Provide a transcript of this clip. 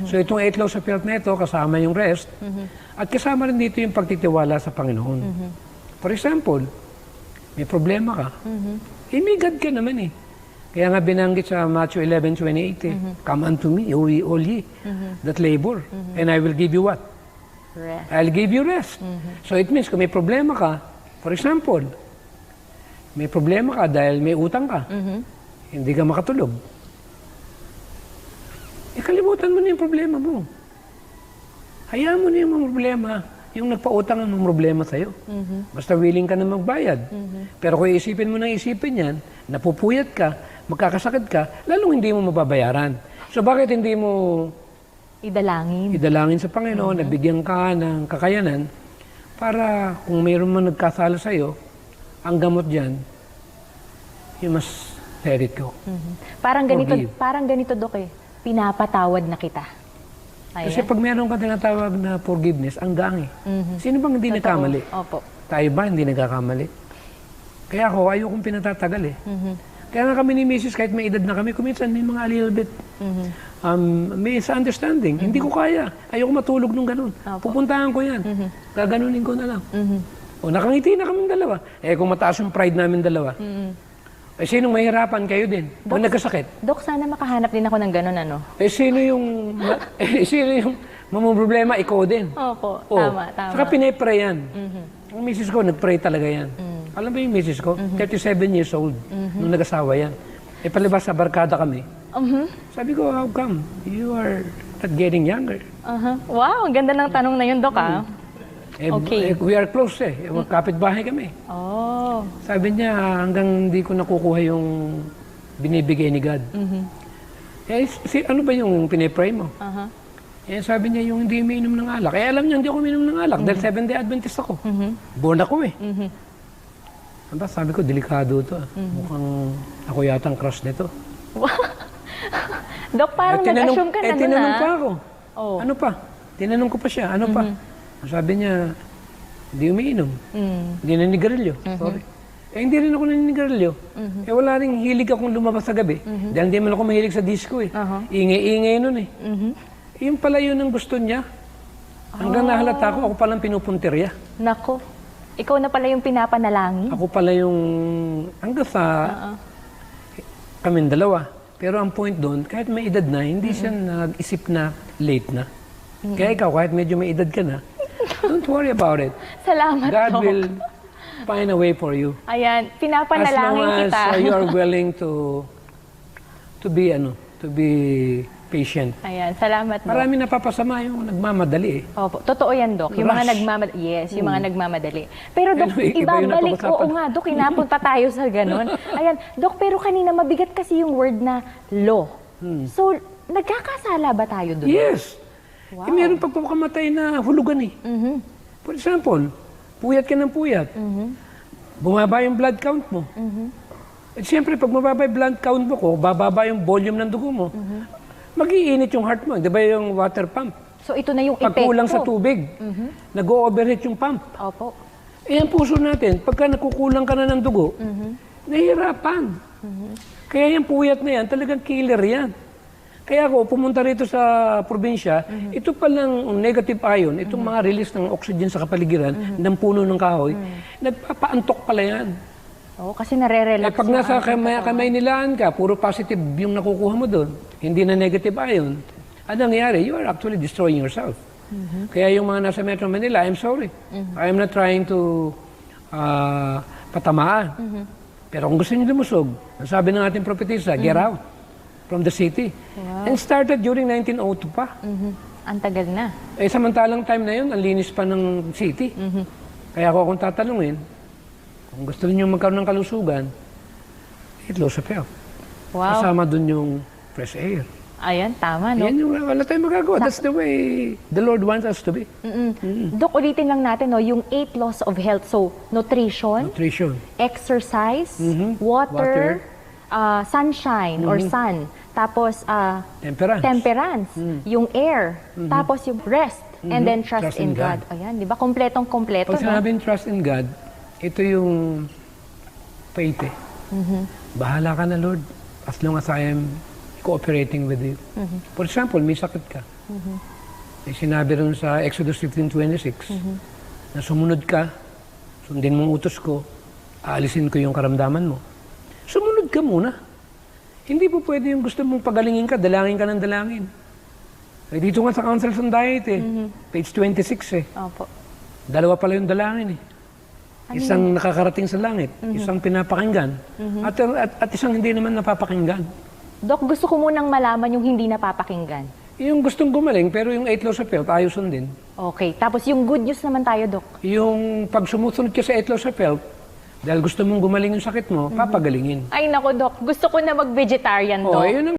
So itong 8 laws of health na ito, kasama yung rest, at kasama rin dito yung pagtitiwala sa Panginoon. For example, may problema ka, may God ka naman eh. Kaya nga binanggit sa Matthew 11:28 eh, come unto me, all ye that labor, and I will give you what? Rest. I'll give you rest. So it means kung may problema ka, for example, may problema ka dahil may utang ka, hindi ka makatulog, kalimutan mo na yung problema mo. Hayaan mo na yung mga problema, yung nagpautang ang mga problema sa'yo. Basta willing ka na magbayad. Pero kung isipin mo nang isipin yan, napupuyat ka, magkakasakit ka, lalong hindi mo mababayaran. So bakit hindi mo idalangin sa Panginoon, nabigyan ka ng kakayanan para kung mayroon man nagkasala sa'yo, ang gamot dyan, you must let it go. Parang ganito, Dok eh. Pinapatawad na kita. Ayan. Kasi pag meron ka tinatawag na forgiveness, ang gang eh. Sino bang hindi nagkamali? Opo. Tayo ba hindi nagkakamali? Kaya ako, ayokong pinatatagal eh. Kaya nga kami ni Mrs. kahit may edad na kami, kuminsan may mga a little bit misunderstanding. Hindi ko kaya. Ayoko matulog nung ganun. Pupuntahan ko yan. Gaganunin ko na lang. O nakangiti na kami dalawa. Eh kung mataas yung pride namin dalawa, eh sinong mahirapan kayo din? O nagkasakit? Dok, sana makahanap din ako ng ganun, ano? Eh sino yung mamumroblema? Ikaw din. Opo, O, tama. Saka pinay-pray yan. Ang misis ko, nag-pray talaga yan. Alam mo yung misis ko? 37 years old. Nung nag-asawa yan. Eh palibas sa barkada kami. Sabi ko, how come? You are not getting younger. Wow, ang ganda ng tanong na yun, Dok, ah. Okay. We are close eh. Kapit-bahay kami. Oh. Sabi niya, hanggang hindi ko nakukuha yung binibigay ni God. Eh, ano ba yung pinipray mo? Eh, sabi niya, yung hindi umiinom ng alak. Eh, alam niya, hindi ako umiinom ng alak. Dahil 7-day Adventist ako. Born ako eh. Sabi ko, delikado ito. Mukhang ako yata ang crush nito. Dok, parang nag-assume ka na nun, tinanong pa ako. Oh. Ano pa? Tinanong ko pa siya, ano pa? Sabi niya, hindi umiinom. Hindi naninigarilyo. Sorry. Eh, hindi rin ako naninigarilyo. Eh, wala rin hilig akong lumabas sa gabi. Dahil hindi man ako mahilig sa disco eh. Ingay-ingay nun eh. Yung pala yun ang gusto niya. Hanggang nahalata ako palang pinupuntirya. Nako. Ikaw na pala yung pinapanalangin. Ako pala yung hanggang sa kaming dalawa. Pero ang point doon, kahit may edad na, hindi siya nag-isip na late na. Kaya ikaw, kahit medyo may edad ka na, don't worry about it. Salamat, God Dok. will find a way for you. Ayan, pinapanalangin kita. As long as you are willing to be patient. Ayan, salamat, Dok. Marami napapasama yung nagmamadali eh. Opo, totoo yan, Dok. Yung mga Rush. nagmamadali. Yes, yung mga nagmamadali. Pero, Dok, Anyway, iba yung ibabalik. napag-usapan. Oo nga, Dok, inapunta tayo sa ganun. Ayan, Dok, pero kanina mabigat kasi yung word na law. So, nagkakasala ba tayo doon? Yes. Wow. Eh, meron pagpapakamatay na hulugan eh. For example, puyat ka ng puyat. Bumaba yung blood count mo. At siyempre, pag mababa yung blood count mo ko, bababa yung volume ng dugo mo, mag-iinit yung heart mo. Di ba yung water pump? So, ito na yung Pag epekto. kulang sa tubig, nag-o-overheat yung pump. Opo. Eh, ang puso natin, pagka nakukulang ka na ng dugo, nahihirapan. Kaya yung puyat na yan, talagang killer yan. Kaya ako, pumunta rito sa probinsya, ito palang negative ion, itong mga release ng oxygen sa kapaligiran, ng puno ng kahoy, nagpapaantok pala yan. Oo, kasi nare-relax. Pag nasa kamay nilaan ka, puro positive yung nakukuha mo doon, hindi na negative ion, ano nangyayari? You are actually destroying yourself. Kaya yung mga nasa Metro Manila, I'm sorry. I am not trying to patamaan. Pero kung gusto niyo lumusog, ang sabi ng ating propetisa, get out from the city. Wow. And started during 1902 pa. Ang tagal na. Eh, samantalang time na yun, ang linis pa ng city. Kaya ako kung tatanungin, kung gusto niyo magkaroon ng kalusugan, eat low sa health. Wow. Kasama dun yung fresh air. Ayan, tama, no? Yan yung wala tayong magagawa. That's the way the Lord wants us to be. Dok, ulitin lang natin, no, yung 8 laws of health. So, nutrition, Nutrition. exercise, water, sunshine or sun, tapos Temperance. temperance, yung air, tapos yung rest, and then trust in God. Ayan, di ba? Kompletong-kompleto, Pag no? sinabing trust in God, ito yung faith eh. Bahala ka na, Lord. As long as I am cooperating with you. For example, may sakit ka. May sinabi rin sa Exodus 15:26 na sumunod ka, sundin mong utos ko, aalisin ko yung karamdaman mo. Sumunod ka muna. Hindi po pwede yung gusto mong pagalingin ka, dalangin ka ng dalangin. Eh, dito nga sa Counsels on Diet page 26 Opo. Dalawa pala yung dalangin Isang nakakarating sa langit, isang pinapakinggan, at isang hindi naman napapakinggan. Dok, gusto ko munang malaman yung hindi napapakinggan. Yung gustong gumaling, pero yung 8 laws of health, ayaw sundin. Okay. Tapos yung good news naman tayo, Dok. Yung pag sumusunod ka sa 8 laws of health, dahil gusto mong gumaling yung sakit mo, papagalingin. Ay, nako, Dok. Gusto ko na mag-vegetarian, Dok. Yun ang